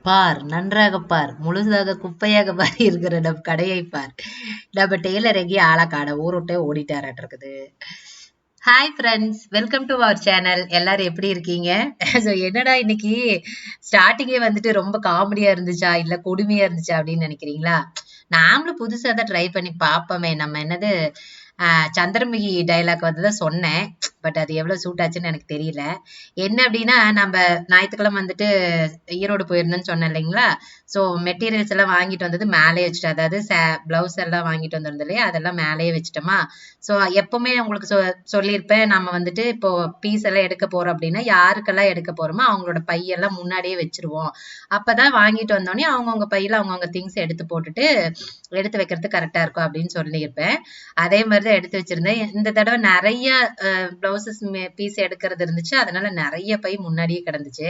பார், நன்றாக பார், முழுதாக குப்பையாக பார் இருக்கிற நம் கடையை பார். நம்ம டெய்லர் எங்கேயும் ஆளா காண ஊர் விட்டே ஓடிட்டாராட்டு இருக்குது. Hi friends, welcome to our channel. எல்லாரும் எப்படி இருக்கீங்க? ஸோ என்னடா இன்னைக்கு ஸ்டார்டிங்கே வந்துட்டு ரொம்ப காமெடியா இருந்துச்சா இல்ல கொடுமையா இருந்துச்சா அப்படின்னு நினைக்கிறீங்களா? நாமளும் புதுசா தான் ட்ரை பண்ணி பார்ப்போமே. நம்ம என்னது சந்திரமுகி டைலாக் வந்து தான் சொன்னேன். பட் அது எவ்வளவு சூட் ஆச்சுன்னு எனக்கு தெரியல. என்ன அப்படின்னா, நம்ம ஞாயிற்றுக்கிழமை வந்துட்டு ஈரோடு போயிருந்தேன்னு சொன்னேன் இல்லைங்களா? ஸோ மெட்டீரியல்ஸ் எல்லாம் வாங்கிட்டு வந்தது மேலேயே வச்சுட்டேன். அதாவது பிளவுஸ் எல்லாம் வாங்கிட்டு வந்திருந்தோம் இல்லையா, அதெல்லாம் மேலேயே வச்சுட்டோமா. ஸோ எப்பவுமே உங்களுக்கு சொல்லியிருப்பேன், நம்ம வந்துட்டு இப்போ பீஸ் எல்லாம் எடுக்க போறோம் அப்படின்னா யாருக்கெல்லாம் எடுக்க போறோமோ அவங்களோட பையெல்லாம் முன்னாடியே வச்சிருவோம். அப்பதான் வாங்கிட்டு வந்தோடனே அவங்கவுங்க பையில அவங்கவுங்க திங்ஸ் எடுத்து போட்டுட்டு எடுத்து வைக்கிறது கரெக்டா இருக்கும் அப்படின்னு சொல்லியிருப்பேன். அதே மாதிரிதான் எடுத்து வச்சிருந்தேன். இந்த தடவை நிறைய பிளவுசஸ் பீஸ் எடுக்கிறது இருந்துச்சு. அதனால நிறைய பை முன்னாடியே கிடந்துச்சு.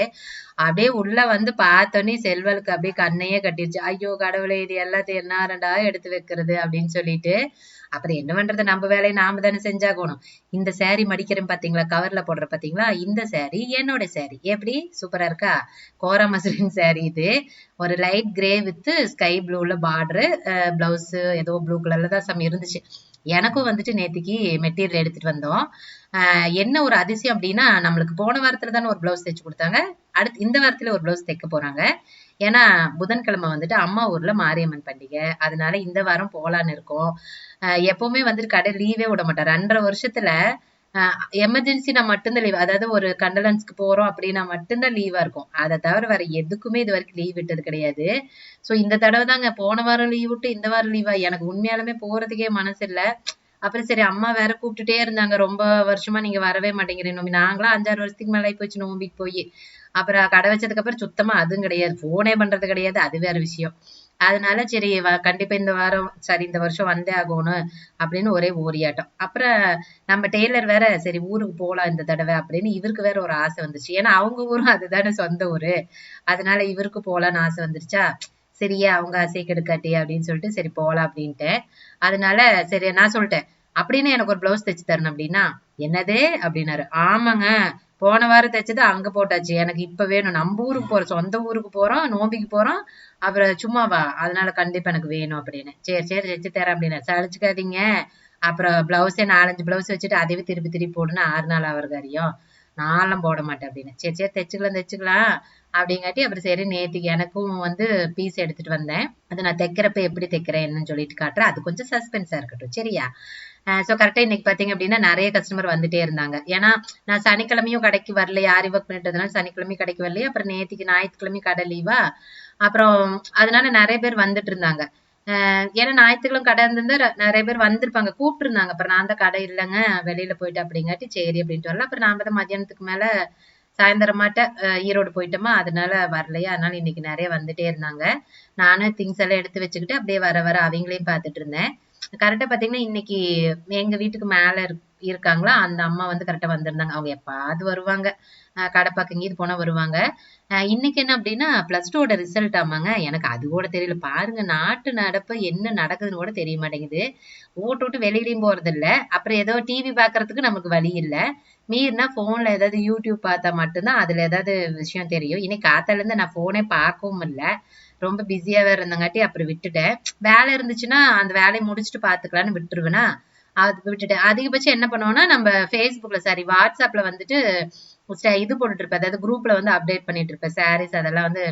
அப்படியே உள்ள வந்து பார்த்தோன்னே செல்வலுக்கு அப்படியே கண்ணையே கட்டிருச்சு. ஐயோ கடவுளே, இது எல்லாத்தையும் என்னடா எடுத்து வைக்கிறது அப்படின்னு சொல்லிட்டு, அப்புறம் என்ன பண்றது, நம்ம வேலையை நாம தானே செஞ்சாகணும். இந்த saree மடிக்கிறேன் பாத்தீங்களா, கவர்ல போடுற பாத்தீங்களா, இந்த saree என்னோட saree. எப்படி சூப்பரா இருக்கா? கோரா மஸ்லின் saree இது. ஒரு லைட் கிரே வித் ஸ்கை ப்ளூல பார்டரு, பிளவுஸ் ஏதோ ப்ளூ கலர்ல தான் சம் இருந்துச்சு. எனக்கும் வந்துட்டு நேத்திக்கு மெட்டீரியல் எடுத்துட்டு வந்தோம். என்ன ஒரு அதிசயம் அப்படின்னா, நம்மளுக்கு போன வாரத்துல தானே ஒரு பிளவுஸ் தைச்சு கொடுத்தாங்க. அடுத்து இந்த வாரத்துல ஒரு பிளவுஸ் தைக்க போறாங்க. ஏன்னா புதன்கிழமை வந்துட்டு அம்மா ஊர்ல மாரியம்மன் பண்டிகை. அதனால இந்த வாரம் போலான்னு இருக்கோம். எப்பவுமே வந்துட்டு கடை லீவே விட மாட்டார். 2.5 வருஷத்துல எமர்ஜென்சினா மட்டும்தான் லீவ். அதாவது ஒரு கண்டலன்ஸ்க்கு போறோம் அப்படின்னா மட்டும்தான் லீவா இருக்கும். அதை தவிர வேற எதுக்குமே இது வரைக்கும் லீவ் விட்டது கிடையாது. சோ இந்த தடவை தாங்க போன வாரம் லீவ் விட்டு இந்த வாரம் லீவா. எனக்கு உண்மையாலுமே போறதுக்கே மனசு இல்ல. அப்புறம் சரி, அம்மா வேற கூப்பிட்டுட்டே இருந்தாங்க, ரொம்ப வருஷமா நீங்க வரவே மாட்டேங்கிறீங்க நோம்பி. நாங்களாம் 5-6 வருஷத்துக்கு மேல ஆகி போச்சு நோம்பிக்கு போய். அப்புறம் கடை வச்சதுக்கு அப்புறம் சுத்தமா அதுவும் கிடையாது, போனே பண்றது கிடையாது, அது வேற விஷயம். அதனால சரி கண்டிப்பா இந்த வாரம் சரி இந்த வருஷம் வந்தே ஆகணும் அப்படின்னு ஒரே ஓரியாட்டம். அப்புறம் நம்ம டெய்லர் வேற சரி ஊருக்கு போலாம் இந்த தடவை அப்படின்னு இவருக்கு வேற ஒரு ஆசை வந்துச்சு. ஏன்னா அவங்க ஊரும் அதுதானே சொந்த ஊரு. அதனால இவருக்கு போலான்னு ஆசை வந்துருச்சா. சரியா அவங்க ஆசையை கெடுக்காட்டி அப்படின்னு சொல்லிட்டு சரி போலாம் அப்படின்ட்டு. அதனால சரி நான் சொல்லிட்டேன், அப்படின்னு எனக்கு ஒரு பிளவுஸ் தைச்சு தரணும் அப்படின்னா. என்னது அப்படின்னாரு. ஆமாங்க, போன வாரம் தைச்சது அங்க போட்டாச்சு, எனக்கு இப்ப வேணும். நம்ம ஊருக்கு போறோம், சொந்த ஊருக்கு போறோம், நோம்பிக்கு போறோம், அப்புறம் சும்மாவா, அதனால கண்டிப்பா எனக்கு வேணும் அப்படின்னு. சரி சரி தைச்சு தரேன் அப்படின்னு. சளிச்சுக்காதீங்க. அப்புறம் பிளவுஸே 4-5 பிளவுஸ் வச்சுட்டு அதையே திருப்பி திருப்பி போடுன்னு 6 நாள் அவர் காரியம். நான்லாம் போட மாட்டேன் அப்படின்னு. சரி சரி தைச்சுக்கலாம் அப்படிங்காட்டி அப்புறம் சரி நேத்துக்கு எனக்கும் வந்து பீஸ் எடுத்துட்டு வந்தேன். அது நான் தைக்கிறப்ப எப்படி தைக்கிறேன் என்னன்னு சொல்லிட்டு காட்டுறேன். அது கொஞ்சம் சஸ்பென்ஸா இருக்கட்டும், சரியா? சோ கரெக்டா இன்னைக்கு பாத்தீங்க அப்படின்னா நிறைய கஸ்டமர் வந்துட்டே இருந்தாங்க. ஏன்னா நான் சனிக்கிழமையும் கடைக்கு வரல, ஆரி ஒர்க் பண்ணிட்டதுனால சனிக்கிழமையும் கடைக்கு வரலையே. அப்புறம் நேத்திக்கு ஞாயிற்றுக்கிழமையும் கடை லீவா. அப்புறம் அதனால நிறைய பேர் வந்துட்டு இருந்தாங்க. ஏன்னா ஞாயிற்றுக்கிழமை கடை இருந்திருந்தா நிறைய பேர் வந்திருப்பாங்க, கூப்பிட்டு இருந்தாங்க. அப்புறம் நான் தான் கடை இல்லைங்க, வெளியில போயிட்டு அப்படிங்காட்டி சரி அப்படின்ட்டு வரல. அப்புறம் நாம தான் மதியானத்துக்கு மேல சாயந்தரமாட்ட ஈரோடு போயிட்டோமா, அதனால வரலையா. அதனால இன்னைக்கு நிறைய வந்துட்டே இருந்தாங்க. நானும் திங்ஸ் எல்லாம் எடுத்து வச்சுக்கிட்டு அப்படியே வர வர அவங்களையும் பார்த்துட்டு இருந்தேன். கரெக்டா பாத்தீங்கன்னா இன்னைக்கு எங்க வீட்டுக்கு மேல இருக்காங்களா, அந்த அம்மா வந்து கரெக்டா வந்திருந்தாங்க. அவங்க எப்பாவது வருவாங்க, கடை பக்கம் இங்கிட்டு போனா வருவாங்க. இன்னைக்கு என்ன அப்படின்னா +2 ரிசல்ட் ஆமாங்க. எனக்கு அது கூட தெரியல. பாருங்க, நாட்டு நடப்பு என்ன நடக்குதுன்னு கூட தெரிய மாட்டேங்குது. வீட்டு விட்டு வெளியிலயும் போறது இல்ல. அப்புறம் ஏதோ டிவி பாக்குறதுக்கு நமக்கு வழி இல்ல. மீறினா போன்ல ஏதாவது யூடியூப் பார்த்தா மட்டும்தான் அதுல ஏதாவது விஷயம் தெரியும். இன்னைக்கு காத்தால இருந்து நான் போனே பார்க்கவும் இல்ல. ரொம்ப பிஸியாவே இருந்தங்காட்டி அப்புறம் விட்டுட்டேன். வேலை இருந்துச்சுன்னா அந்த வேலையை முடிச்சுட்டு பாத்துக்கலாம்னு விட்டுருவேனா, அது விட்டுட்டேன். அதிகபட்சம் என்ன பண்ணுவோம்னா நம்ம Facebookல சாரி வாட்ஸ்அப்ல வந்துட்டு இது போட்டுட்டு இருப்பேன். அதாவது குரூப்ல வந்து அப்டேட் பண்ணிட்டு இருப்பேன். சாரீஸ் அதெல்லாம் வந்து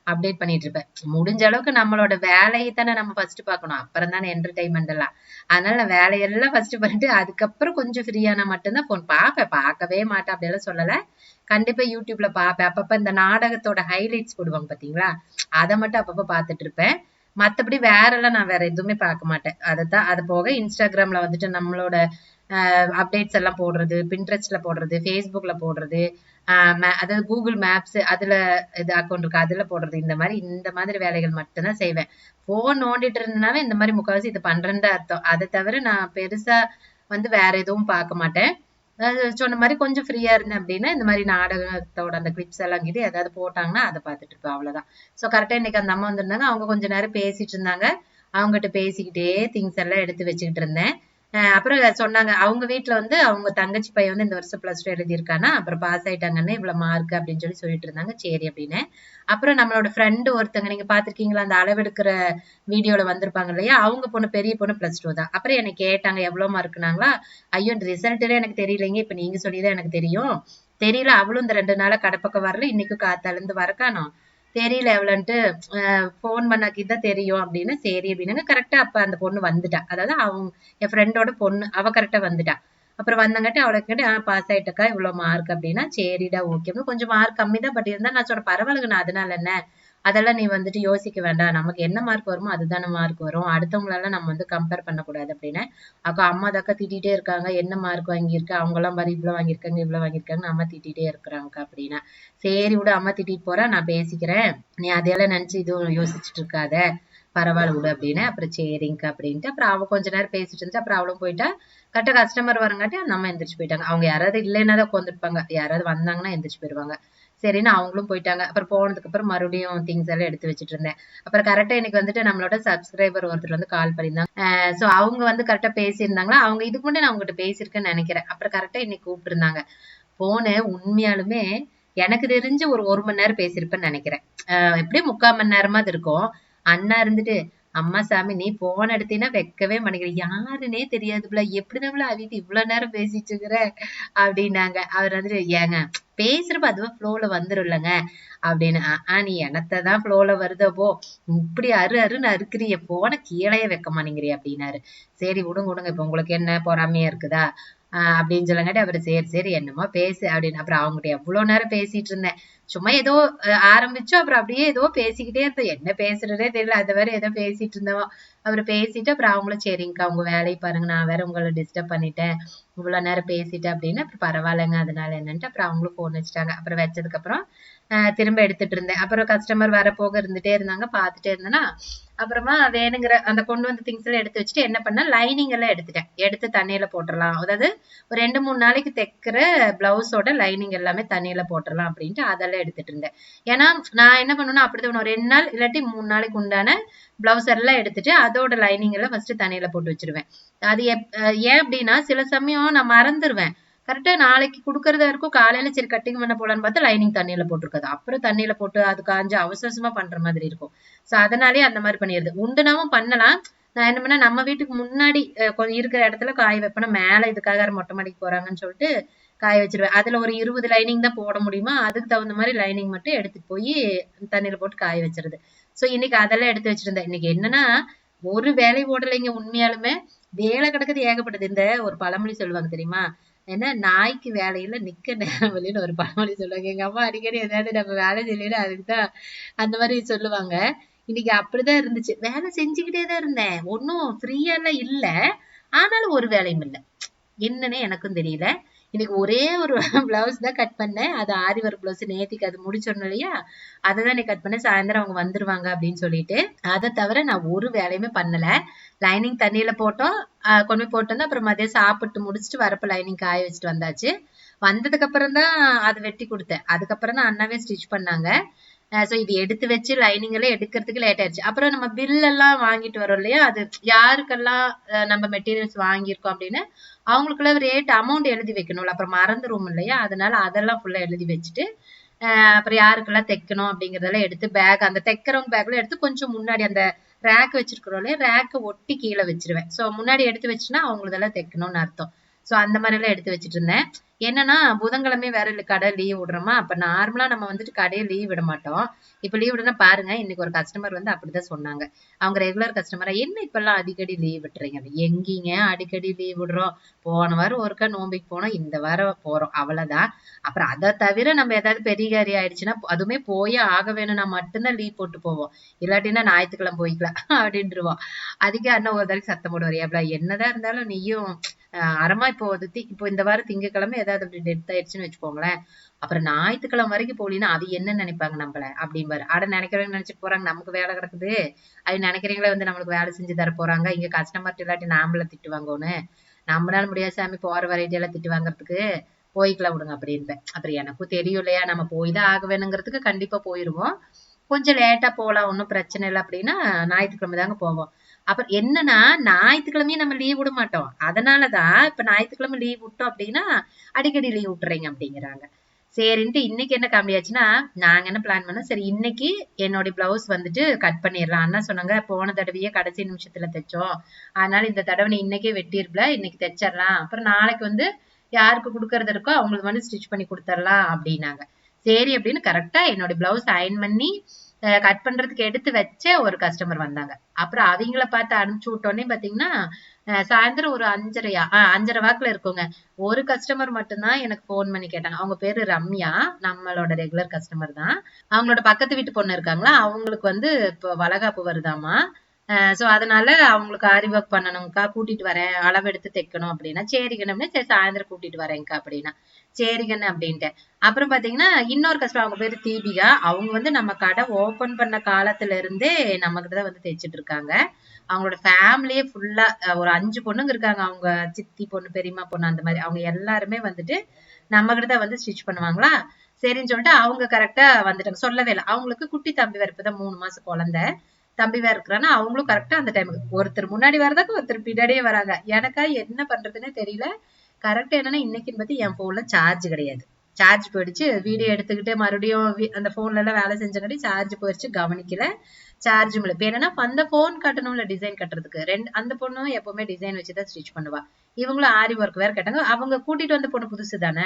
அப்டேட் பண்ணிட்டு இருப்பேன். முடிஞ்ச அளவுக்கு நம்மளோட வேலையை தானே நம்ம ஃபர்ஸ்ட் பார்க்கணும், அப்புறம் தானே என்டர்டைன்மெண்ட் எல்லாம். அதனால நான் வேலையெல்லாம் ஃபர்ஸ்ட் பண்ணிட்டு அதுக்கப்புறம் கொஞ்சம் ஃப்ரீயானா மட்டும்தான் போன் பார்ப்பேன். பார்க்கவே மாட்டேன் அப்படியெல்லாம் சொல்லல. கண்டிப்பா யூடியூப்ல பார்ப்பேன். அப்பப்ப இந்த நாடகத்தோட ஹைலைட்ஸ் போடுவாங்க பாத்தீங்களா, அதை மட்டும் அப்பப்ப பார்த்துட்டு இருப்பேன். மத்தபடி வேற எல்லாம் நான் வேற எதுவுமே பார்க்க மாட்டேன். அது போக இன்ஸ்டாகிராம்ல வந்துட்டு நம்மளோட அப்டேட்ஸ் எல்லாம் போடுறது, பின்ட்ரெஸ்ட்ல போடுறது, Facebookல போடுறது, அதாவது கூகுள் மேப்ஸ் அதுல இது அக்கௌண்ட் இருக்கு அதுல போடுறது, இந்த மாதிரி வேலைகள் மட்டும்தான் செய்வேன். போன் நோண்டிட்டு இருந்தனாவே இந்த மாதிரி முக்கால்வாசி இது பண்றேன்னு தான் அர்த்தம். அதை தவிர நான் பெருசா வந்து வேற எதுவும் பார்க்க மாட்டேன். சொன்ன மாதிரி கொஞ்சம் ஃப்ரீயா இருந்தேன் அப்படின்னா இந்த மாதிரி நாடகத்தோட அந்த கிளிப்ஸ் எல்லாம் கிட்ட ஏதாவது போட்டாங்கன்னா அதை பார்த்துட்டு இருப்பேன், அவ்வளவுதான். சோ கரெக்டா இன்னைக்கு அந்த அம்மா வந்திருந்தாங்க. அவங்க கொஞ்ச நேரம் பேசிட்டு இருந்தாங்க. அவங்ககிட்ட பேசிக்கிட்டே திங்ஸ் எல்லாம் எடுத்து வச்சுக்கிட்டு இருந்தேன். அப்புறம் சொன்னாங்க அவங்க வீட்டுல வந்து அவங்க தங்கச்சி பையன் வந்து இந்த வருஷம் +2 எழுதியிருக்கானா, அப்புறம் பாஸ் ஆயிட்டாங்கன்னு இவ்வளவு மார்க் அப்படின்னு சொல்லிட்டு இருந்தாங்க. சரி அப்படின்னு. அப்புறம் நம்மளோட ஃப்ரெண்டு ஒருத்தங்க நீங்க பாத்திருக்கீங்களா, அந்த அளவெடுக்கிற வீடியோல வந்திருப்பாங்க இல்லையா, அவங்க பொண்ணு பெரிய பொண்ணு +2 தான். அப்புறம் என்னை கேட்டாங்க எவ்வளவு மார்க்னாங்களா, ஐயோ ரிசல்ட்டே எனக்கு தெரியலைங்க, இப்ப நீங்க சொல்லிதான் எனக்கு தெரியும். தெரியல, அவளும் இந்த 2 நாளா கடப்பக்கம் வரல, இன்னைக்கும் காத்தால இருந்து வர காணோம். தெரியல எவ்வளவுன்ட்டு போன் பண்ணாக்கிதான் தெரியும் அப்படின்னு. சரி அப்படின்னாங்க. கரெக்டா அப்ப அந்த பொண்ணு வந்துட்டா. அதாவது அவங்க என் ஃப்ரெண்டோட பொண்ணு, அவ கரெக்டா வந்துட்டா. அப்புறம் வந்தங்காட்டி அவளுக்கு பாஸ் ஆயிட்டக்கா, இவ்வளவு மார்க் அப்படின்னா, சரிடா ஓகே. கொஞ்சம் மார்க் கம்மி தான், பட் இருந்தா நான் சொல்றேன் பரவாயில்லைங்க, நான் அதனால என்ன, அதெல்லாம் நீ வந்துட்டு யோசிக்க வேண்டாம், நமக்கு என்ன மார்க் வருமோ அதுதானே மார்க் வரும், அடுத்தவங்களெல்லாம் நம்ம வந்து கம்பேர் பண்ணக்கூடாது அப்படின்னு. அக்கா அம்மா தக்கா திட்டிகிட்டே இருக்காங்க, என்ன மார்க் வாங்கியிருக்க, அவங்க எல்லாம் மாதிரி இவ்வளவு வாங்கியிருக்காங்க இவ்வளவு வாங்கியிருக்காங்க அம்மா திட்டிகிட்டே இருக்கிறாங்கக்கா அப்படின்னா. சரி விட, அம்மா திட்டிட்டு போறா, நான் பேசிக்கிறேன், நீ அதையெல்லாம் நினைச்சு இதுவும் யோசிச்சுட்டு இருக்காத, பரவாயில்ல விடு அப்படின்னு. அப்புறம் சரிங்கக்கா அப்படின்ட்டு அப்புறம் அவ கொஞ்ச நேரம் பேசிட்டு இருந்துச்சு. அப்புறம் அவளும் போயிட்டா. கரெக்டா கஸ்டமர் வரங்காட்டி அந்த அம்மா எந்திரிச்சு போயிட்டாங்க. அவங்க யாராவது இல்லைன்னா தான் உட்காந்துருப்பாங்க, யாராவது வந்தாங்கன்னா எந்திரிச்சு போயிருவாங்க. சரின்னு அவங்களும் போயிட்டாங்க. அப்புறம் போனதுக்கு அப்புறம் மறுபடியும் திங்ஸ் எல்லாம் எடுத்து வச்சுட்டு இருந்தேன். அப்புறம் கரெக்டா எனக்கு வந்துட்டு நம்மளோட சப்ஸ்கிரைபர் ஒருத்தர் வந்து கால் பண்ணியிருந்தாங்க. சோ அவங்க வந்து கரெக்டா பேசியிருந்தாங்களா, அவங்க இதுக்கு முன்னாடி நான் அவங்ககிட்ட பேசியிருக்கேன்னு நினைக்கிறேன். அப்புறம் கரெக்டா இன்னைக்கு கூப்பிட்டு இருந்தாங்க. போனேன், உண்மையாலுமே எனக்கு தெரிஞ்சு ஒரு மணி நேரம் பேசியிருப்பேன்னு நினைக்கிறேன். எப்படியும் 3/4 மணி நேரமாவது இருக்கும். அண்ணா இருந்துட்டு, அம்மா சாமி நீ போன் எடுத்தீங்கன்னா வைக்கவே மாட்டேங்கிற, யாருன்னே தெரியாதுல, எப்படிதான் அவிட்டு இவ்வளவு நேரம் பேசிட்டு இருக்கிற அப்படின்னாங்க. அவர் வந்துட்டு, ஏங்க பேசுறப்ப அதுவும் ஃப்ளோல வந்துரும் இல்லங்க அப்படின்னு. நீ எனத்தான் ஃப்ளோல வருதப்போ, இப்படி அருன்னு அறுக்குறிய, போன கீழே வைக்க மாட்டேங்கிறிய அப்படின்னாரு. சரி விடுங்க விடுங்க, இப்ப உங்களுக்கு என்ன பொறாமையா இருக்குதா அப்படின்னு சொல்லங்காட்டி அவரு சரி சரி என்னமோ பேசு அப்படின்னு. அப்புறம் அவங்ககிட்ட எவ்வளவு நேரம் பேசிட்டு இருந்தேன். சும்மா ஏதோ ஆரம்பிச்சோம், அப்புறம் அப்படியே ஏதோ பேசிக்கிட்டே இருந்தோம், என்ன பேசுறதே தெரியல, அது வேற ஏதோ பேசிட்டு இருந்தோம். அப்புறம் பேசிட்டு அப்புறம் அவங்களும் சரிங்கக்கா உங்க வேலையை பாருங்க, நான் வேற உங்களை டிஸ்டர்ப் பண்ணிட்டேன், இவ்வளவு நேரம் பேசிட்டேன் அப்படின்னு. அப்புறம் பரவாயில்லைங்க அதனால என்னன்ட்டு அப்புறம் அவங்களும் போன் வச்சுட்டாங்க. அப்புறம் வச்சதுக்கு அப்புறம் திரும்ப எடுத்துட்டு இருந்தேன். அப்புறம் கஸ்டமர் வர போக இருந்துட்டே இருந்தாங்க, பாத்துட்டே இருந்தேன்னா அப்புறமா வேணுங்கிற அந்த கொண்டு வந்த திங்ஸ் எல்லாம் எடுத்து வச்சுட்டு என்ன பண்ண, லைனிங் எல்லாம் எடுத்துட்டேன். எடுத்து தண்ணியில போட்டுடலாம், அதாவது ஒரு 2-3 நாளைக்கு தைக்கிற பிளவுஸோட லைனிங் எல்லாமே தண்ணியில போட்டுடலாம் அப்படின்ட்டு அதெல்லாம் எடுத்துட்டு இருந்தேன். ஏன்னா நான் என்ன பண்ணுவேன்னா அப்படிதான் 2 நாள் இல்லாட்டி 3 நாளைக்கு உண்டான பிளவுஸ் எல்லாம் எடுத்துட்டு அதோட லைனிங் எல்லாம் ஃபர்ஸ்ட் தண்ணியில போட்டு வச்சிருவேன். அது ஏன் அப்படின்னா சில சமயம் நான் மறந்துடுவேன். கரெக்டா நாளைக்கு குடுக்கறதா இருக்கும், காலையில சரி கட்டிங் பண்ண போலான்னு பார்த்தா லைனிங் தண்ணியில போட்டிருக்காது. அப்புறம் தண்ணியில போட்டு அது காஞ்சு அவசரமா பண்ற மாதிரி இருக்கும். சோ அதனாலேயே அந்த மாதிரி பண்ணிடுது. உண்டுனாவும் பண்ணலாம். நான் என்ன பண்ணேன், நம்ம வீட்டுக்கு முன்னாடி கொஞ்சம் இருக்கிற இடத்துல காய வைப்பேன். மேல இதுக்காக மொட்டை மாடிக்கு போறாங்கன்னு சொல்லிட்டு காய வச்சிருவேன். அதுல ஒரு 20 லைனிங் தான் போட முடியுமா, அதுக்கு தகுந்த மாதிரி லைனிங் மட்டும் எடுத்துட்டு போய் தண்ணியில போட்டு காய வச்சிருது. சோ இன்னைக்கு அதெல்லாம் எடுத்து வச்சிருந்தேன். இன்னைக்கு என்னன்னா ஒரு வேலை ஓடலைங்க உண்மையாலுமே, வேலை கிடக்குது ஏகப்பட்டது. இந்த ஒரு பழமொழி சொல்லுவாங்க தெரியுமா, என்ன நாய்க்கு வேலையில நிக்க நேரம் இல்லைன்னு ஒரு பழமொழி சொல்லுவாங்க. எங்க அம்மா அடிக்கடி ஏதாவது நம்ம வேலை செய்யலைன்னு அதுக்குதான் அந்த மாதிரி சொல்லுவாங்க. இன்னைக்கு அப்படிதான் இருந்துச்சு. வேலை செஞ்சுக்கிட்டே தான் இருந்தேன், ஒன்னும் ஃப்ரீயா எல்லாம் இல்ல, ஆனாலும் ஒரு வேலையும் இல்ல, என்னன்னே எனக்கும் தெரியல. இன்னைக்கு ஒரே ஒரு பிளவுஸ் தான் கட் பண்ணேன். அது ஆரி ஒர்க் பிளவுஸ், நேத்திக்கு அது முடிச்சோம் இல்லையா, அததான் நீ கட் பண்ண, சாயந்தரம் அவங்க வந்துருவாங்க அப்படின்னு சொல்லிட்டு. அதை தவிர நான் ஒரு வேலையுமே பண்ணல. லைனிங் தண்ணியில போட்டோம், கொண்டு போய் போட்டு வந்து அப்புறம் மதியம் சாப்பிட்டு முடிச்சுட்டு வரப்ப லைனிங் காய வச்சுட்டு வந்தாச்சு. வந்ததுக்கு அப்புறம் தான் அது வெட்டி கொடுத்தேன். அதுக்கப்புறம் தான் அண்ணாவே ஸ்டிச் பண்ணாங்க. சோ இது எடுத்து வச்சு லைனிங் எல்லாம் எடுக்கிறதுக்கு லேட் ஆயிடுச்சு. அப்புறம் நம்ம பில் எல்லாம் வாங்கிட்டு வரோம் இல்லையா, அது யாருக்கெல்லாம் நம்ம மெட்டீரியல்ஸ் வாங்கியிருக்கோம் அப்படின்னு அவங்களுக்குள்ள ரேட் அமௌண்ட் எழுதி வைக்கணும்ல, அப்புறம் மறந்துரும் இல்லையா, அதனால அதெல்லாம் ஃபுல்லா எழுதி வச்சுட்டு அப்புறம் யாருக்கெல்லாம் தைக்கணும் அப்படிங்கறதெல்லாம் எடுத்து பேக், அந்த தைக்கிறவங்க பேக்ல எடுத்து கொஞ்சம் முன்னாடி அந்த ரேக் வச்சிருக்கிறோம் இல்லையா, ரேக்கை ஒட்டி கீழே வச்சிருவேன். சோ முன்னாடி எடுத்து வச்சுன்னா அவங்களதெல்லாம் தைக்கணும்னு அர்த்தம். சோ அந்த மாதிரி எல்லாம் எடுத்து வச்சுட்டு இருந்தேன். என்னன்னா புதன்கிழமை வேற கடை லீவ் விடுறோமா, அப்ப நார்மலா நம்ம வந்துட்டு கடையை லீவ் விட மாட்டோம். இப்ப லீவ் விடுனா பாருங்க, இன்னைக்கு ஒரு கஸ்டமர் வந்து அப்படிதான் சொன்னாங்க. அவங்க ரெகுலர் கஸ்டமரா, என்ன இப்ப எல்லாம் அடிக்கடி லீவ் விட்டுறீங்க, எங்கீங்க அடிக்கடி லீவ் விடுறோம், போன வாரம் ஒருக்கா நோம்பிக்கு போனோம், இந்த வாரம் போறோம், அவ்வளவுதான். அப்புறம் அதை தவிர நம்ம ஏதாவது பெரிய காரியம் ஆயிடுச்சுன்னா அதுவுமே போயே ஆக வேணும்னா மட்டும்தான் லீவ் போட்டு போவோம், இல்லாட்டினா ஞாயிற்றுக்கிழமை போய்க்கலாம் அப்படின்ட்டுருவோம். அதுக்கே அண்ணன் ஒரு தடவை சத்தம் போடுவாரு, எவ்வளோ என்னதான் இருந்தாலும் நீயும் அறமா இப்போ இந்த வாரம் திங்கக்கிழமை ஏதாவது அப்படி டெத் ஆயிடுச்சுன்னு வச்சுக்கோங்களேன், அப்புறம் ஞாயிற்றுக்கிழமை வரைக்கும் போலின்னா அது என்ன நினைப்பாங்க நம்மள அப்படிம்பாரு. அட நினைக்கிறவங்க நினைச்சிட்டு போறாங்க, நமக்கு வேலை கிடக்குது, அது நினைக்கிறீங்களே வந்து நம்மளுக்கு வேலை செஞ்சு தர போறாங்க, இங்க கஸ்டமர் இல்லாட்டி நாமள திட்டு வாங்கன்னு, நம்மளால முடியாது சாமி போற வெரைட்டி எல்லாம் திட்டு வாங்குறதுக்கு, போய்க்கலாம் விடுங்க அப்படின்பேன். அப்புறம் எனக்கும் தெரியும் இல்லையா, நம்ம போய் தான் ஆக வேணுங்கிறதுக்கு கண்டிப்பா போயிருவோம். கொஞ்சம் லேட்டா போலாம், ஒன்னும் பிரச்சனை இல்லை அப்படின்னா ஞாயிற்றுக்கிழமை தாங்க போவோம். அப்புறம் என்னன்னா ஞாயிற்றுக்கிழமையும் நம்ம லீவ் விட மாட்டோம். அதனாலதான் இப்ப ஞாயிற்றுக்கிழமை லீவ் விட்டோம் அப்படின்னா அடிக்கடி லீவ் விட்டுறீங்க அப்படிங்கிறாங்க. சரின்ட்டு இன்னைக்கு என்ன காமெடியாச்சுன்னா, நாங்க என்ன பிளான் பண்ணோம், சரி இன்னைக்கு என்னோட பிளவுஸ் வந்துட்டு கட் பண்ணிடலாம். அண்ணா சொன்னாங்க, போன தடவையே கடைசி நிமிஷத்துல தைச்சோம், அதனால இந்த தடவை நீ இன்னைக்கே வெட்டிருப்பல, இன்னைக்கு தைச்சிடலாம். அப்புறம் நாளைக்கு வந்து யாருக்கு கொடுக்கறது இருக்கோ அவங்களுக்கு வந்து ஸ்டிச் பண்ணி கொடுத்துடலாம் அப்படின்னாங்க. சரி அப்படின்னு கரெக்டா என்னோட பிளவுஸ் அயன் பண்ணி கட் பண்றதுக்கு எடுத்து வச்ச ஒரு கஸ்டமர் வந்தாங்க. அப்புறம் அவங்கள பார்த்து அனுப்பிச்சு விட்டோன்னே பாத்தீங்கன்னா சாயந்தரம் ஒரு 5:30 5:30 வாக்குல இருக்குங்க. ஒரு கஸ்டமர் மட்டும்தான் எனக்கு போன் பண்ணி கேட்டாங்க. அவங்க பேரு ரம்யா, நம்மளோட ரெகுலர் கஸ்டமர் தான். அவங்களோட பக்கத்து வீட்டு பொண்ணு இருக்காங்களா, அவங்களுக்கு வந்து இப்போ வளகாப்பு வருதாமா. சோ அதனால அவங்களுக்கு ஆரி ஒர்க் பண்ணணும்க்கா, கூட்டிட்டு வரேன், அளவு எடுத்து தைக்கணும் அப்படின்னா. சரிங்கன்னு சரி சாயந்தரம் கூட்டிட்டு வரேன்க்கா அப்படின்னா. சரிங்கன்னு அப்படின்ட்டு. அப்புறம் பாத்தீங்கன்னா இன்னொரு கஸ்டமர், அவங்க பேரு தீபிகா. அவங்க வந்து நம்ம கடை ஓபன் பண்ண காலத்துல இருந்தே நம்ம கிட்டதான் வந்து தைச்சிட்டு இருக்காங்க. அவங்களோட ஃபேமிலியே ஃபுல்லா ஒரு 5 பொண்ணுங்க இருக்காங்க. அவங்க சித்தி பொண்ணு, பெரியம்மா பொண்ணு அந்த மாதிரி. அவங்க எல்லாருமே வந்துட்டு நம்ம கிட்டதான் வந்து ஸ்டிச் பண்ணுவாங்களா. சரின்னு சொல்லிட்டு அவங்க கரெக்டா வந்துட்டாங்க. சொல்லவே இல்லை. அவங்களுக்கு குட்டி தம்பி வேற, இப்பதான் 3 மாசம் குழந்தை தம்பி வேற இருக்கிறான்னா அவங்களும் கரெக்டா அந்த டைமுக்கு ஒருத்தர் முன்னாடி வரதாக்கு ஒருத்தர் பின்னாடியே வராங்க. எனக்கா என்ன பண்றதுன்னே தெரியல. கரெக்டா என்னன்னா இன்னைக்குன்னு பார்த்து என் போன்ல சார்ஜ் கிடையாது. சார்ஜ் போயிடுச்சு. வீடியோ எடுத்துக்கிட்டு மறுபடியும் அந்த போன்ல எல்லாம் வேலை செஞ்சங்காட்டி சார்ஜ் போயிடுச்சு, கவனிக்கல. சார்ஜும் இல்லை. இப்ப என்னன்னா அந்த போன் கட்டணும்ல டிசைன் கட்டுறதுக்கு. அந்த பொண்ணும் எப்பவுமே டிசைன் வச்சுதான் ஸ்டிச் பண்ணுவா. இவங்களும் ஆரி ஒர்க் வேற கேட்டாங்க. அவங்க கூட்டிட்டு வந்த பொண்ணு புதுசு தானே,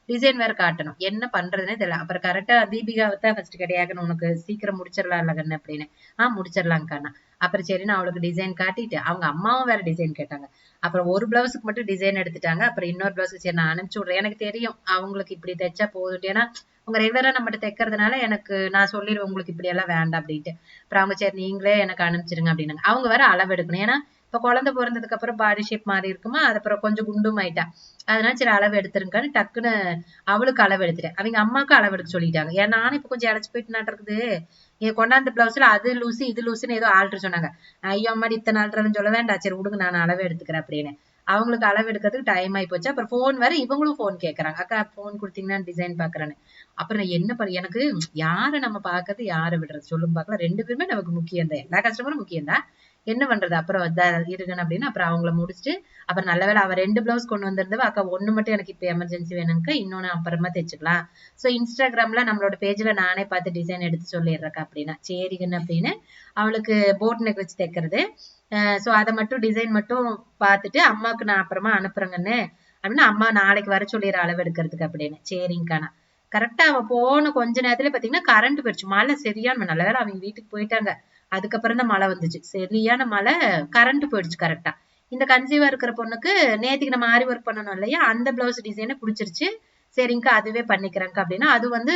டிசைன் வேற காட்டணும். என்ன பண்றதுன்னே தெரியல. அப்புறம் கரெக்டா தீபிகாவை தான் ஃபர்ஸ்ட் கிடையாதுன்னு, உனக்கு சீக்கிரம் முடிச்சிடலாம் இல்ல கண்ணு அப்படின்னு. முடிச்சிடலாங்க்கண்ணா. அப்புறம் சரின்னு அவளுக்கு டிசைன் காட்டிட்டு அவங்க அம்மாவும் வேற டிசைன் கேட்டாங்க. அப்புறம் ஒரு பிளவுஸுக்கு மட்டும் டிசைன் எடுத்துட்டாங்க. அப்புறம் இன்னொரு பிளவுஸுக்கு சரி நான் அனுப்பிச்சு விடுறேன், எனக்கு தெரியும் அவங்களுக்கு இப்படி தைச்சா போதும், ஏன்னா உங்க ரெகுலரா நம்மகிட்ட தைக்கிறதுனால எனக்கு நான் சொல்லிடுவேன் உங்களுக்கு இப்படி எல்லாம் வேண்டாம் அப்படின்ட்டு. அப்புறம் அவங்க சரி நீங்களே எனக்கு அனுப்பிச்சிருங்க அப்படின்னாங்க. அவங்க வேற அளவு எடுக்கணும். ஏன்னா இப்ப குழந்தை பிறந்ததுக்கு அப்புறம் பாடி ஷேப் மாறி இருக்குமா, அது அப்புறம் கொஞ்சம் குண்டும் ஆயிட்டா. அதனால சரி அளவு எடுத்துருங்கன்னு டக்குன்னு அவளுக்கு அளவு எடுத்துட்டேன். அவங்க அம்மாவுக்கு அளவு எடுக்க சொல்லிட்டாங்க. ஏன்னா நானும் இப்ப கொஞ்சம் இழைச்சு போயிட்டு இருக்குது. கொண்டாந்த பிளவுஸ்ல அது லூசு இது லூசுன்னு ஏதோ ஆல்ட்ரு சொன்னாங்க. ஐயோ அம்மாடி இத்தனை ஆல்ட்ருன்னு சொல்ல வேண்டாம், சரி விடுங்க நான் அளவு எடுத்துக்கிறேன் அப்படின்னு. அவங்களுக்கு அளவு எடுக்கிறதுக்கு டைம் ஆகி போச்சு. அப்புறம் போன் வேற இவங்களும் போன் கேட்கறாங்க, அக்கா போன் கொடுத்தீங்கன்னா டிசைன் பாக்குறேன்னு. அப்புறம் நான் என்ன பண்ண, எனக்கு யாரை நம்ம பாக்குறது யாரை விடுறது சொல்லுங்க பாக்கலாம். 2 பேருமே நமக்கு முக்கியம் தான், எல்லா கஸ்டமரும் முக்கியம் தான். என்ன பண்றது. அப்புறம் இருங்கன்னு அப்படின்னு அப்புறம் அவங்கள முடிச்சுட்டு அப்புறம் நல்ல வேலை அவ 2 பிளவுஸ் கொண்டு வந்திருந்தவ, அக்கா ஒண்ணு மட்டும் எனக்கு இப்ப எமர்ஜென்சி வேணும்க்கா, இன்னொன்னு அப்புறமா தைச்சுக்கலாம். சோ இன்ஸ்டாகிராம்ல நம்மளோட பேஜ்ல நானே பார்த்து டிசைன் எடுத்து சொல்லிடுறேக்கா அப்படின்னா. சரிங்கன்னு அப்படின்னு அவளுக்கு போட் நெக் வச்சு தைக்கிறது. சோ அதை மட்டும் டிசைன் மட்டும் பார்த்துட்டு அம்மாவுக்கு நான் அப்புறமா அனுப்புறேங்கன்னு அப்படின்னா, அம்மா நாளைக்கு வர சொல்லிடுற அளவு எடுக்கிறதுக்கு அப்படின்னு. சரிங்கக்கா. கரெக்டா அவ போன கொஞ்ச நேரத்துல பாத்தீங்கன்னா கரண்ட் போயிடுச்சு. மழை சரியான, நல்ல வேலை அவங்க வீட்டுக்கு போயிட்டாங்க. அதுக்கப்புறம் தான் மழை வந்துச்சு. சரியான மழை, கரண்ட் போயிடுச்சு கரெக்டா. இந்த கன்சீவா இருக்கிற பொண்ணுக்கு நேத்துக்கு நம்ம ஆரி ஒர்க் பண்ணணும் இல்லையா, அந்த பிளவுஸ் டிசைனை பிடிச்சிருச்சு. சரிங்கக்கா அதுவே பண்ணிக்கிறேங்க்கா அப்படின்னா, அது வந்து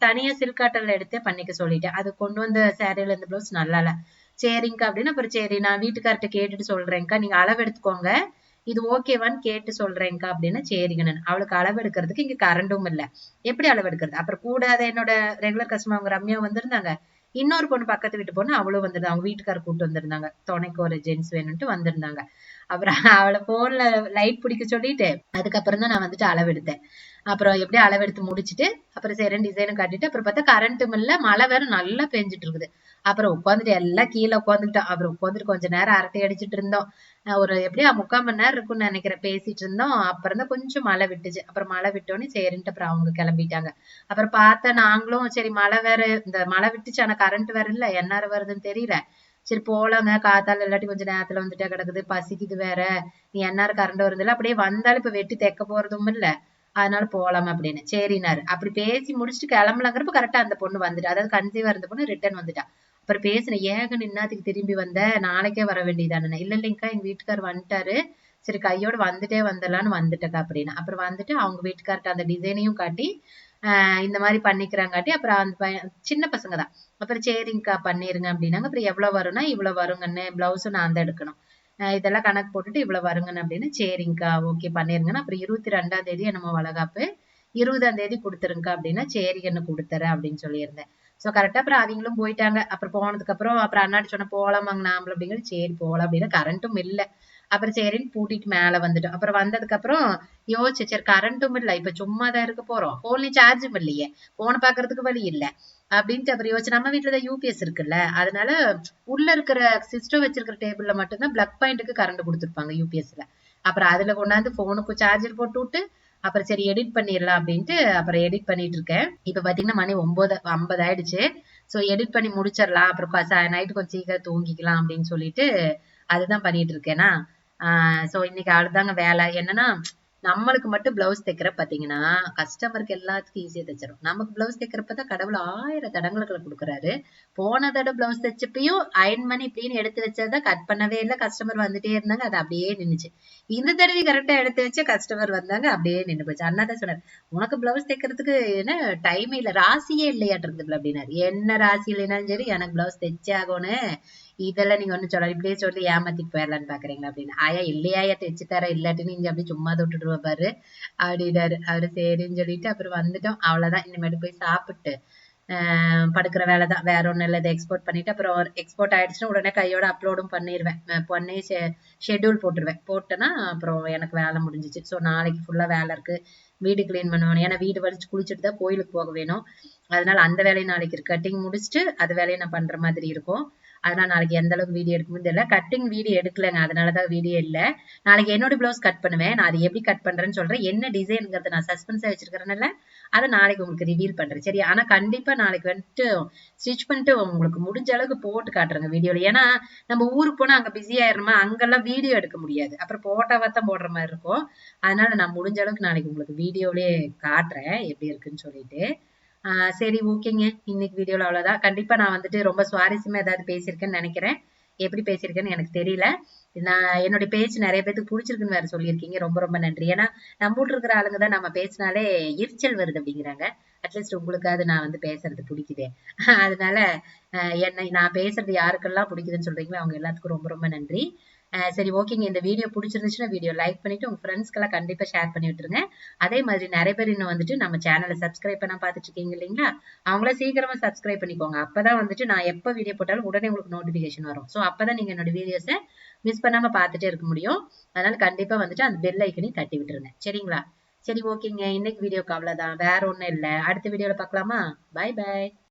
தனியா சில்க் காட்டன்ல எடுத்தே பண்ணிக்க சொல்லிட்டேன். அது கொண்டு வந்த சேரீல இந்த பிளவுஸ் நல்லா இல்ல. சரிங்கக்கா அப்படின்னு அப்புறம் சரி நான் வீட்டுக்கார்ட்ட கேட்டுட்டு சொல்றேன்க்கா, நீங்க அளவு எடுத்துக்கோங்க, இது ஓகேவான்னு கேட்டு சொல்றேன்க்கா அப்படின்னு. சரிங்க. நான் அவளுக்கு அளவு எடுக்கிறதுக்கு இங்க கரண்டும் இல்ல, எப்படி அளவு எடுக்கிறது. அப்புறம் கூடாத என்னோட ரெகுலர் கஸ்டமர் அவங்க ரம்யா வந்திருந்தாங்க. இன்னொரு பொண்ணு பக்கத்து வீட்டு பொண்ணு அவளும் வந்திருந்தாங்க. அவங்க வீட்டுக்காரர் கூட்டு வந்திருந்தாங்க, துணைக்கு ஒரு ஜென்ஸ் வேணும்ட்டு வந்திருந்தாங்க. அப்புறம் அவளை போன்ல லைட் பிடிக்க சொல்லிட்டு அதுக்கப்புறம் தான் நான் வந்துட்டு அளவு எடுத்தேன். அப்புறம் எப்படியும் அளவு எடுத்து முடிச்சுட்டு அப்புறம் சரி டிசைனும் காட்டிட்டு அப்புறம் பார்த்தா கரண்ட்டும் இல்ல, மழை வேற நல்லா பெஞ்சிட்டு இருக்குது. அப்புறம் உட்காந்துட்டு எல்லாம் கீழே உட்காந்துக்கிட்டோம். அப்புறம் உட்காந்துட்டு கொஞ்ச நேரம் அரட்டை அடிச்சிட்டு இருந்தோம். ஒரு எப்படியும் 3/4 மணி நேரம் இருக்கும்னு நினைக்கிறேன் பேசிட்டு இருந்தோம். அப்புறம் தான் கொஞ்சம் மழை விட்டுச்சு. அப்புறம் மழை விட்டோன்னே சரின்ட்டு அப்புறம் அவங்க கிளம்பிட்டாங்க. அப்புறம் பார்த்தா நாங்களும் சரி மழை வேற, இந்த மழை விட்டுச்சு ஆனா கரண்ட் வேற இல்ல, எந்நேரம் வருதுன்னு தெரியல. சரி போலாங்க, காத்தால இல்லாட்டி கொஞ்சம் நேரத்துல வந்துட்டே கிடக்குது, பசிக்குது வேற, நீ எந்நேரம் கரண்ட் வருதுல்ல, அப்படியே வந்தாலும் இப்ப வெட்டி தைக்க போறதும் இல்ல, அதனால போலாம் அப்படின்னு. சரினாரு. அப்படி பேசி முடிச்சுட்டு கிளம்பலாங்கிறப்ப கரெக்டா அந்த பொண்ணு வந்துட்டா. அதாவது கன்சீவா இருந்த பொண்ணு ரிட்டர்ன் வந்துட்டா. அப்புறம் பேசினேன், ஏங்க இந்நேரத்துக்கு திரும்பி வந்த, நாளைக்கே வர வேண்டியதானே. இல்ல இல்லைங்கக்கா எங்க வீட்டுக்கார் வந்துட்டாரு, சரி கையோட வந்துட்டே வந்துடலான்னு வந்துட்டக்கா அப்படின்னு. அப்புறம் வந்துட்டு அவங்க வீட்டுக்கார்ட்ட அந்த டிசைனையும் காட்டி இந்த மாதிரி பண்ணிக்கிறாங்காட்டி அப்புறம் அந்த பையன் சின்ன பசங்க தான். அப்புறம் சரிங்கக்கா பண்ணிருங்க அப்படின்னாங்க. அப்புறம் எவ்வளவு வரும்னா இவ்வளவு வருங்கன்னு, பிளவுஸும் நான் தான் எடுக்கணும், இதெல்லாம் கணக்கு போட்டுட்டு இவ்வளவு வருங்கன்னு அப்படின்னு. சரிங்கக்கா ஓகே பண்ணிருங்கன்னு. அப்புறம் 22ஆம் தேதி நம்ம வளகாப்பு, 20ஆம் தேதி கொடுத்துருங்கக்கா அப்படின்னா. சரிங்கன்னு கொடுத்துறேன் அப்படின்னு சொல்லியிருந்தேன். சோ கரெக்டா அப்புறம் அவங்களும் போயிட்டாங்க. அப்புறம் போனதுக்கு அப்புறம் அப்புறம் அண்ணாடி சொன்ன போலாமாங்க நாமளும் அப்படிங்கிறது. சரி போலாம் அப்படின்னு. கரண்ட்டும் இல்ல. அப்புறம் சரின்னு பூட்டிட்டு மேல வந்துட்டோம். அப்புறம் வந்ததுக்கு அப்புறம் யோசிச்சு சரி கரண்ட்டும் இல்ல, இப்ப சும்மா தான் இருக்க போறோம், போன்லயும் சார்ஜும் இல்லையே, போன பாக்குறதுக்கு வழி இல்ல, அப்படின்ட்டு அப்புறம் யோசிச்சு நம்ம வீட்டுலதான் யூபிஎஸ் இருக்குல்ல, அதனால உள்ள இருக்கிற சிஸ்டம் வச்சிருக்கிற டேபிள்ல மட்டும்தான் பிளக் பாயிண்ட்டுக்கு கரண்ட் கொடுத்துருப்பாங்க யூபிஎஸ்ல. அப்புறம் அதுல கொண்டாந்து போனுக்கு சார்ஜர் போட்டு விட்டு அப்புறம் சரி எடிட் பண்ணிடலாம் அப்படின்ட்டு அப்புறம் எடிட் பண்ணிட்டு இருக்கேன். இப்ப பாத்தீங்கன்னா மணி 9:50 ஆயிடுச்சு. சோ எடிட் பண்ணி முடிச்சிடலாம், அப்புறம் நைட்டு கொஞ்சம் சீக்கிரம் தூங்கிக்கலாம் அப்படின்னு சொல்லிட்டு அதுதான் பண்ணிட்டு இருக்கேனா. சோ இன்னைக்கு அவ்வளவுதாங்க வேலை. என்னன்னா நம்மளுக்கு மட்டும் பிளவுஸ் தைக்கிற பாத்தீங்கன்னா கஸ்டமருக்கு எல்லாத்துக்கும் ஈஸியா தைச்சிடும். நமக்கு பிளவுஸ் தைக்கிறப்பதான் கடவுள் 1000 தடங்களுக்கு கொடுக்குறாரு. போன தடவை பிளவுஸ் தைச்சப்பையும் அயன் பண்ணி இப்படின்னு எடுத்து வச்சதான் கட் பண்ணவே இல்லை, கஸ்டமர் வந்துட்டே இருந்தாங்க, அது அப்படியே நின்னுச்சு. இந்த தடவை கரெக்டா எடுத்து வச்சு கஸ்டமர் வந்தாங்க, அப்படியே நின்று போச்சு. அண்ணாதான் சொன்னார், உனக்கு பிளவுஸ் தைக்கிறதுக்கு என்ன டைமே இல்லை, ராசியே இல்லையாட்டிருக்குது அப்படின்னாரு. என்ன ராசி இல்லைனாலும் சரி எனக்கு பிளவுஸ் தைச்சே ஆகணும், இதெல்லாம் நீங்க ஒண்ணு சொல்ல இப்படியே சொல்லி ஏமாத்திட்டு போயிடலான்னு பாக்குறீங்களா அப்படின்னு. ஆயா இல்லையா தைச்சு தர, இல்லாட்டின்னு நீங்க அப்படி சும்மா தொட்டுட்டு பாரு அப்படின்னாரு. அவரு சரின்னு சொல்லிட்டு அப்புறம் வந்துட்டோம். அவ்வளவுதான், இனிமேட்டு போய் சாப்பிட்டு படுக்கிற வேலைதான், வேற ஒண்ணும் இல்லை. இதை எக்ஸ்போர்ட் பண்ணிட்டு அப்புறம் எக்ஸ்போர்ட் ஆயிடுச்சுன்னா உடனே கையோட அப்லோடும் பண்ணிடுவேன். பண்ணி ஷெட்யூல் போட்டுருவேன். போட்டேன்னா அப்புறம் எனக்கு வேலை முடிஞ்சிச்சு. ஸோ நாளைக்கு ஃபுல்லா வேலை இருக்கு. வீடு கிளீன் பண்ணுவேன், ஏன்னா வீடு வலிச்சு குளிச்சுட்டு தான் கோயிலுக்கு போக வேணும். அதனால அந்த வேலையும் நாளைக்கு இருக்கு. கட்டிங் முடிச்சுட்டு அது வேலையை நான் பண்ற மாதிரி இருக்கும். அதனால நாளைக்கு எந்த அளவுக்கு வீடியோ எடுக்கணும் தெரியல. கட்டிங் வீடியோ எடுக்கலங்க, அதனாலதான் வீடியோ இல்லை. நாளைக்கு என்னோட பிளவுஸ் கட் பண்ணுவேன். நான் அது எப்படி கட் பண்றேன்னு சொல்றேன். என்ன டிசைனுங்கிறது நான் சஸ்பென்ஸா வச்சிருக்கிறேன்ல, அதை நாளைக்கு உங்களுக்கு ரிவீல் பண்றேன். சரி, ஆனா கண்டிப்பா நாளைக்கு வந்துட்டு ஸ்டிச் பண்ணிட்டு உங்களுக்கு முடிஞ்ச அளவுக்கு போட்டு காட்டுறேங்க வீடியோல. ஏன்னா நம்ம ஊருக்கு போனா அங்க பிஸி ஆயிடுறோமா, அங்கெல்லாம் வீடியோ எடுக்க முடியாது, அப்புறம் போட்டாவாத்தான் போடுற மாதிரி இருக்கும். அதனால நான் முடிஞ்ச அளவுக்கு நாளைக்கு உங்களுக்கு வீடியோலயே காட்டுறேன் எப்படி இருக்குன்னு சொல்லிட்டு. சரி ஓகேங்க, இன்னைக்கு வீடியோல அவ்வளவுதான். கண்டிப்பா நான் வந்துட்டு ரொம்ப சுவாரஸ்யமா ஏதாவது பேசியிருக்கேன்னு நினைக்கிறேன். எப்படி பேசியிருக்கேன்னு எனக்கு தெரியல. நான் என்னுடைய பேச்சு நிறைய பேருக்கு பிடிச்சிருக்குன்னு வேற சொல்லியிருக்கீங்க, ரொம்ப ரொம்ப நன்றி. ஏன்னா நம்ம வீட்டுல இருக்கிற ஆளுங்க தான் நம்ம பேசினாலே எரிச்சல் வருது அப்படிங்கிறாங்க. அட்லீஸ்ட் உங்களுக்காவது நான் வந்து பேசுறது பிடிக்குதே. அதனால என்னை நான் பேசுறது யாருக்கெல்லாம் பிடிக்குதுன்னு சொல்றீங்களோ அவங்க எல்லாத்துக்கும் ரொம்ப ரொம்ப நன்றி. சரி ஓகேங்க, இந்த வீடியோ பிடிச்சிருந்துச்சுன்னா வீடியோ லைக் பண்ணிட்டு உங்க ஃப்ரெண்ட்ஸ்க்கெல்லாம் கண்டிப்பா ஷேர் பண்ணி விட்டுருங்க. அதே மாதிரி நிறைய பேர் இன்னும் வந்துட்டு நம்ம சேனலை சப்ஸ்கிரைப் பண்ண பார்த்துட்டு இருக்கீங்க இல்லைங்களா, அவங்கள சீக்கிரமா சப்ஸ்கிரைப் பண்ணிக்கோங்க. அப்பதான் வந்துட்டு நான் எப்ப வீடியோ போட்டாலும் உடனே உங்களுக்கு நோட்டிபிகேஷன் வரும். ஸோ அப்பதான் நீங்க என்னோட வீடியோஸை மிஸ் பண்ணாம பார்த்துட்டே இருக்க முடியும். அதனால கண்டிப்பா வந்துட்டு அந்த பெல் ஐக்கனையும் தட்டி விட்டுருங்க, சரிங்களா. சரி ஓகேங்க, இன்னைக்கு வீடியோக்கு அவ்வளவுதான், வேற ஒண்ணும் இல்லை. அடுத்த வீடியோல பார்க்கலாமா. பாய் பாய்.